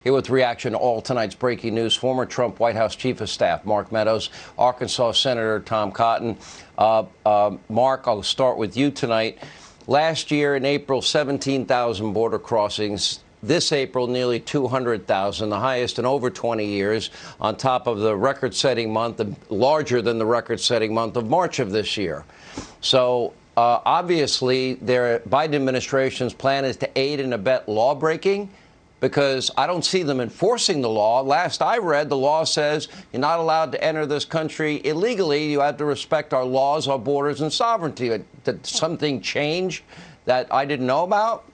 Here with reaction to all tonight's breaking news, former Trump White House Chief of Staff Mark Meadows, Arkansas Senator Tom Cotton. Mark, I'll start with you tonight. Last year in April, 17,000 border crossings. This April, nearly 200,000, the highest in over 20 years, on top of the record-setting month, larger than the record-setting month of March of this year. So obviously, the Biden administration's plan is to aid and abet lawbreaking, because I don't see them enforcing the law. Last I read, the law says you're not allowed to enter this country illegally. You have to respect our laws, our borders, and sovereignty. Did something change that I didn't know about?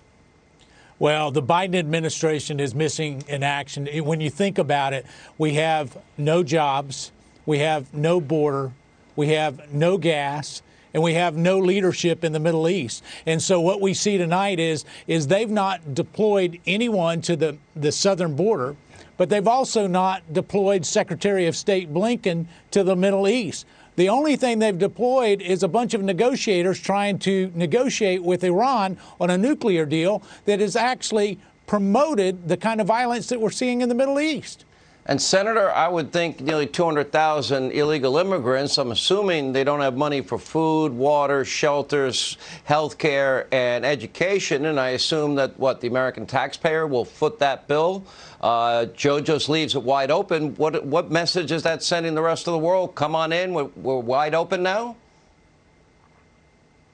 Well, the Biden administration is missing in action. When you think about it, we have no jobs, we have no border, we have no gas, and we have no leadership in the Middle East. And so what we see tonight is they've not deployed anyone to the southern border, but they've also not deployed Secretary of State Blinken to the Middle East. The only thing they've deployed is a bunch of negotiators trying to negotiate with Iran on a nuclear deal that has actually promoted the kind of violence that we're seeing in the Middle East. And, Senator, I would think nearly 200,000 illegal immigrants. I'm assuming they don't have money for food, water, shelters, health care, and education. And I assume that, the American taxpayer will foot that bill. Joe just leaves it wide open. What message is that sending the rest of the world? Come on in. We're wide open now?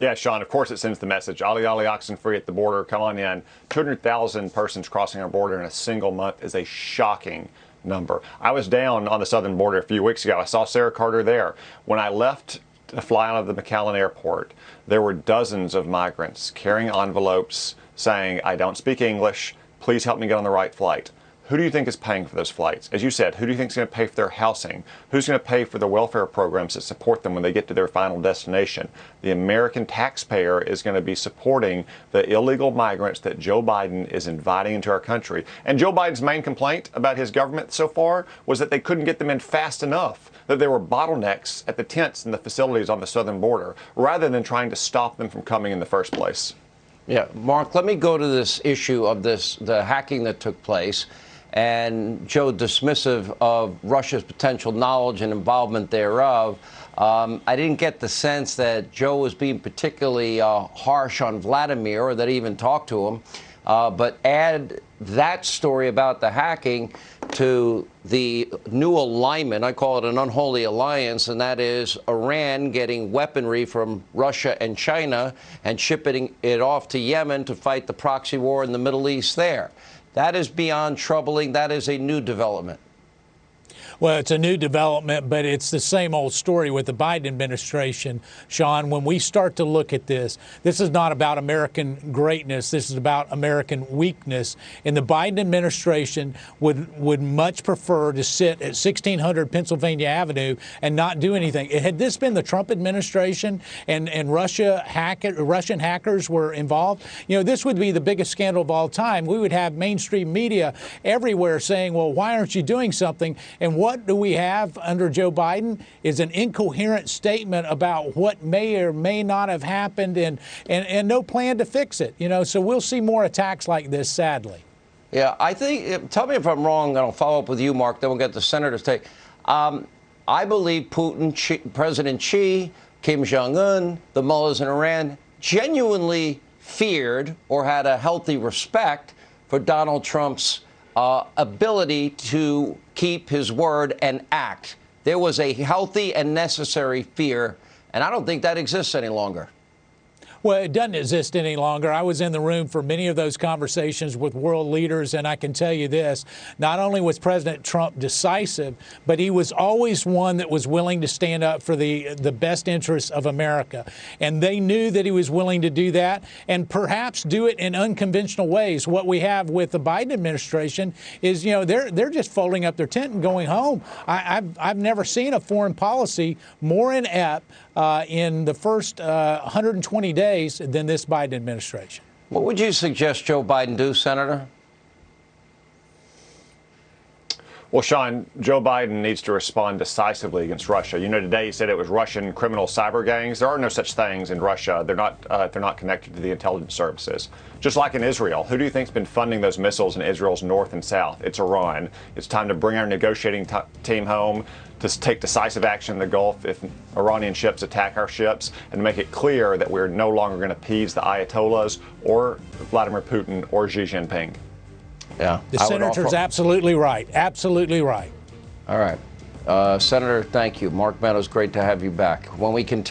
Yeah, Sean, of course it sends the message. Ali, oxen free at the border. Come on in. 200,000 persons crossing our border in a single month is a shocking number. I was down on the southern border a few weeks ago. I saw Sarah Carter there. When I left to fly out of the McAllen airport, there were dozens of migrants carrying envelopes saying, I don't speak English. Please help me get on the right flight. Who do you think is paying for those flights? As you said, who do you think is going to pay for their housing? Who's going to pay for the welfare programs that support them when they get to their final destination? The American taxpayer is going to be supporting the illegal migrants that Joe Biden is inviting into our country. And Joe Biden's main complaint about his government so far was that they couldn't get them in fast enough, that there were bottlenecks at the tents and the facilities on the southern border, rather than trying to stop them from coming in the first place. Yeah, Mark, let me go to this issue of the hacking that took place. And Joe dismissive of Russia's potential knowledge and involvement thereof. I didn't get the sense that Joe was being particularly harsh on Vladimir, or that he even talked to him. But add that story about the hacking to the new alignment. I call it an unholy alliance, and that is Iran getting weaponry from Russia and China and shipping it off to Yemen to fight the proxy war in the Middle East there. That is beyond troubling. That is a new development. Well, it's a new development, but it's the same old story with the Biden administration, Sean. When we start to look at this is not about American greatness. This is about American weakness. And the Biden administration would much prefer to sit at 1600 Pennsylvania Avenue and not do anything. Had this been the Trump administration and Russian hackers were involved, this would be the biggest scandal of all time. We would have mainstream media everywhere saying, well, why aren't you doing something? And what do we have under Joe Biden is an incoherent statement about what may or may not have happened and no plan to fix it. So we'll see more attacks like this, sadly. Yeah, I think, tell me if I'm wrong, and I'll follow up with you, Mark, then we'll get the senators' take. I believe Putin, President Xi, Kim Jong-un, the mullahs in Iran genuinely feared or had a healthy respect for Donald Trump's ability to keep his word and act. There was a healthy and necessary fear, and I don't think that exists any longer. Well, it doesn't exist any longer. I was in the room for many of those conversations with world leaders, and I can tell you this, not only was President Trump decisive, but he was always one that was willing to stand up for the best interests of America. And they knew that he was willing to do that and perhaps do it in unconventional ways. What we have with the Biden administration is, they're just folding up their tent and going home. I've never seen a foreign policy more inept in the first 120 days than this Biden administration. What would you suggest Joe Biden do, Senator? Well, Sean, Joe Biden needs to respond decisively against Russia. You know, today he said it was Russian criminal cyber gangs. There are no such things in Russia. They're not connected to the intelligence services. Just like in Israel, who do you think's been funding those missiles in Israel's north and south? It's Iran. It's time to bring our negotiating team home, to take decisive action in the Gulf if Iranian ships attack our ships, and to make it clear that we're no longer going to appease the Ayatollahs or Vladimir Putin or Xi Jinping. Yeah, the senator's absolutely right. Absolutely right. All right. Senator, thank you. Mark Meadows, great to have you back. When we continue.